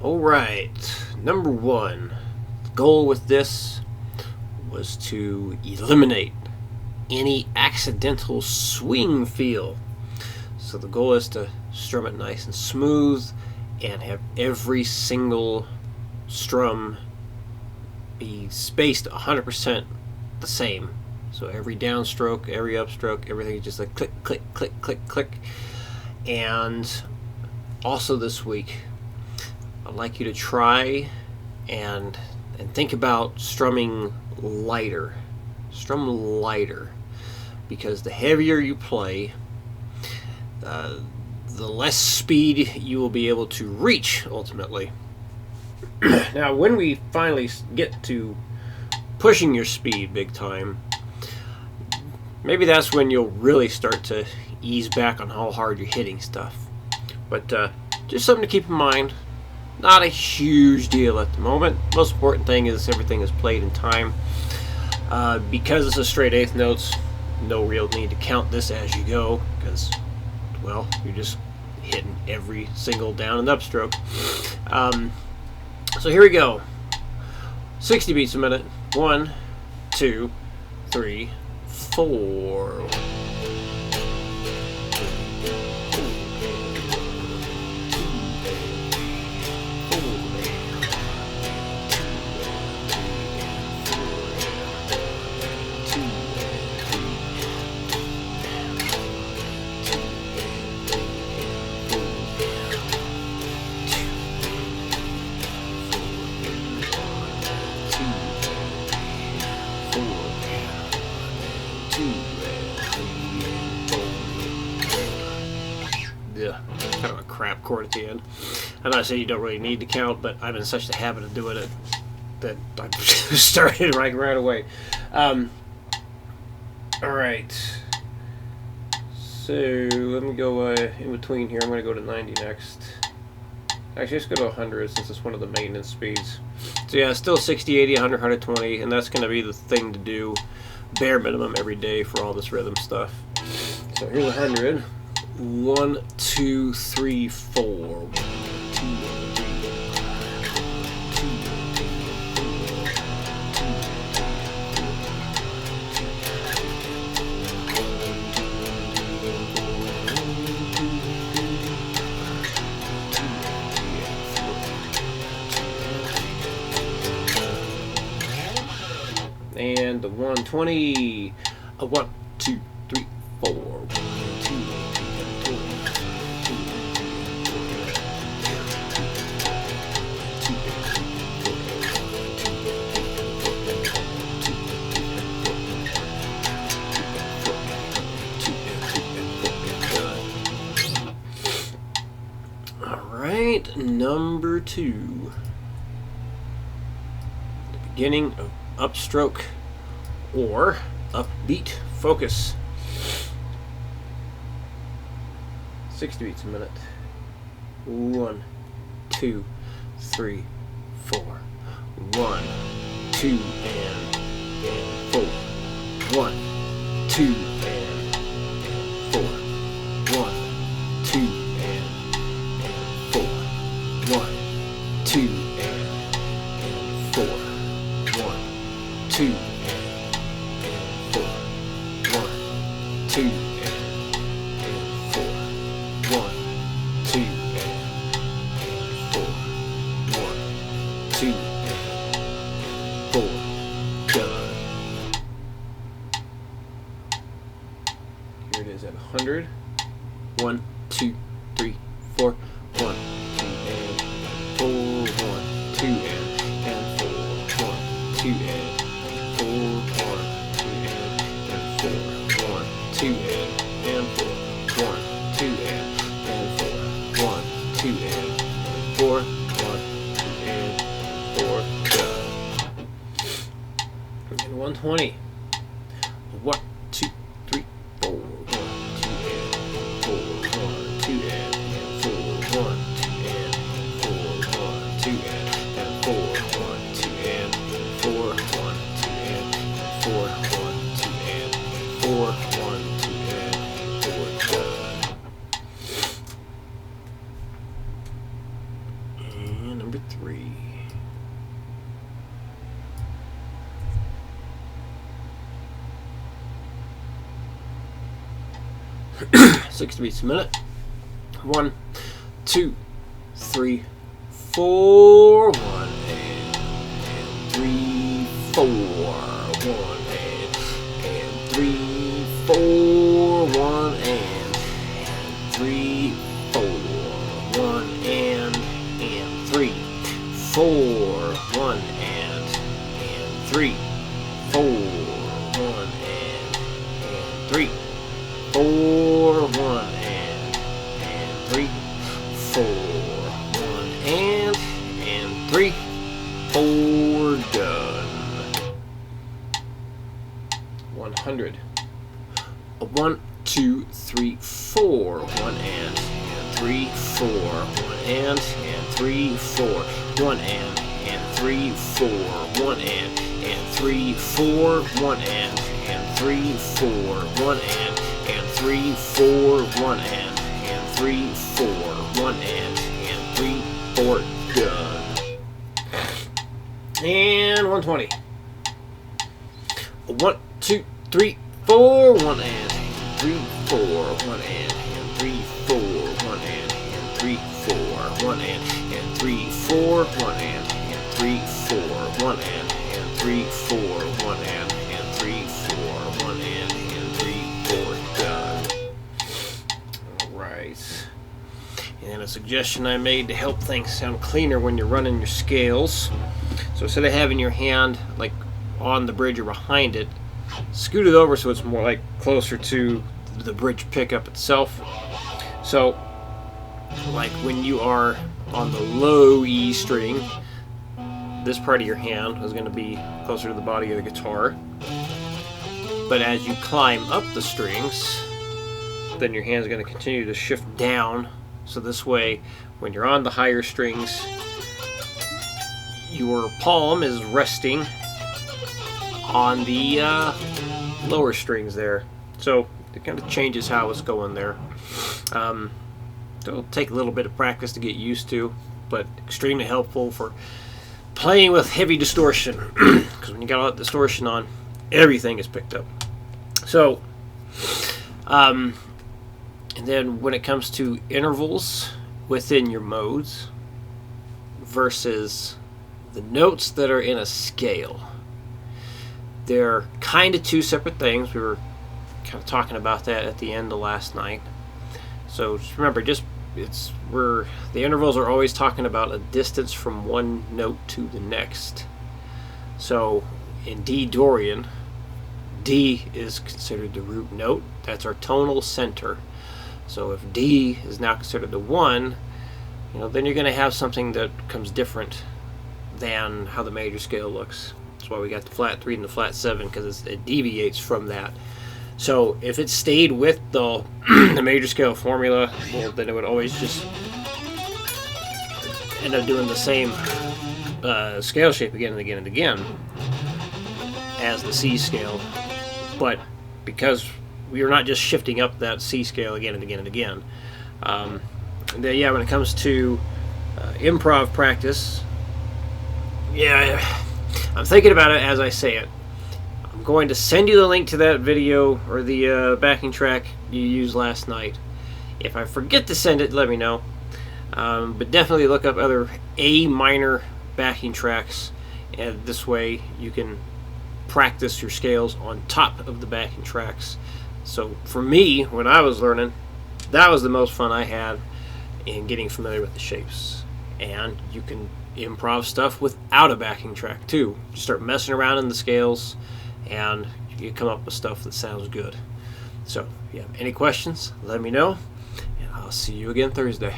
Alright, number one. The goal with this was to eliminate any accidental swing feel. So the goal is to strum it nice and smooth and have every single strum be spaced 100% the same. So every downstroke, every upstroke, everything is just like click, click, click, click, click. And also this week, I'd like you to try and think about strumming lighter. Strum lighter, because the heavier you play, the less speed you will be able to reach ultimately. Now, when we finally get to pushing your speed big time, maybe that's when you'll really start to ease back on how hard you're hitting stuff. But just something to keep in mind. Not a huge deal at the moment. Most important thing is everything is played in time. Because it's a straight eighth notes, no real need to count this as you go, because, well, you're just hitting every single down and upstroke. So here we go. 60 beats a minute. 1, 2, 3, 4. Yeah, kind of a crap chord at the end. I'm not saying you don't really need to count, but I'm in such the habit of doing it that I started right away. Alright. So, let me go in between here. I'm going to go to 90 next. Actually, let's go to 100 since it's one of the maintenance speeds. So yeah, still 60, 80, 100, 120, and that's going to be the thing to do bare minimum every day for all this rhythm stuff. So here's 100. 1, 2, 3, 4. And the 120. 1, 2, 3, 4. Alright, number 2. The beginning of upstroke or upbeat focus. 60 beats a minute. 1, 2, 3, 4. 1, 2, and 4. 1, 2, and 4. 1, 2, and 4. 1, 2, and 4. 1, 2, and 4. 1, 2, and 4. 1, 2, and 4. 1, 2, and 4. Done. Here it is at 100. 1, 2, 3, 4. 1, 2, and 4. 1, 2, and 4. 1, 2, and 4. 1, 2, and 4. 1, 2, and 4. 1, 2, and 4. 1, 2, and 4. 1, 2, and 4. Done. And 120. 1, 2, 3, 4. 1, 2, and 4. 1, 2, and 4. 1, 2, and 4. 1, 2, and 4. 1, 2, and 4. 1, 2, and 4. 1, 2, and 4. 1, 2, and 4. Done. And number number 3. Six beats a minute. 1, 2, 3, 4. 1 and 3, 4. 1 and 3, 4. 1 and 3, 4. 1 and 3, 4. 1 and 3, 4. 1 and 3, 4. 1 and 3, 4. 1 and 3, 4. Done. 100. 1, 2, 3, 4. 1 and 3, 4. 1 and 3, 4. 1 and 3, 4. 1 and 3, 4. 1 and 3, 4. 1 and 3, 4. 1 and 3, 4. 1 and 3, 4. Done. And 120. 1, 2, 3, 4. 1 and 3, 4. 1 and 3, 4. 1 and 3, 4. 1 and 3, 4. 1 and 3, 4. 1 and 3, 4. 1 and 3, 4. 1 and 3, 4. Done. Alright. And a suggestion I made to help things sound cleaner when you're running your scales. So instead of having your hand like on the bridge or behind it, scoot it over so it's more like closer to the bridge pickup itself. So like when you are on the low E string, this part of your hand is going to be closer to the body of the guitar. But as you climb up the strings, then your hand is going to continue to shift down. So this way, when you're on the higher strings, your palm is resting on the lower strings there. So it kind of changes how it's going there. It'll take a little bit of practice to get used to, but extremely helpful for playing with heavy distortion. Because when you got all that distortion on, everything is picked up. So, and then when it comes to intervals within your modes versus the notes that are in a scale, they're kind of two separate things. We were kind of talking about that at the end of last night. So just remember, the intervals are always talking about a distance from one note to the next. So in D Dorian, D is considered the root note. That's our tonal center. So if D is now considered the 1, then you're going to have something that comes different than how the major scale looks. That's why we got the flat 3 and the flat 7, because it deviates from that. So if it stayed with the the major scale formula, well, then it would always just end up doing the same scale shape again and again and again as the C scale. But because we are not just shifting up that C scale again and again and again, then when it comes to improv practice, I'm thinking about it as I say it. I'm going to send you the link to that video or the backing track you used last night. If I forget to send it, let me know. But definitely look up other A minor backing tracks, and this way you can practice your scales on top of the backing tracks. So for me, when I was learning, that was the most fun I had in getting familiar with the shapes. And you can improv stuff without a backing track too. You start messing around in the scales and you come up with stuff that sounds good. So if you have any questions, let me know, and I'll see you again Thursday.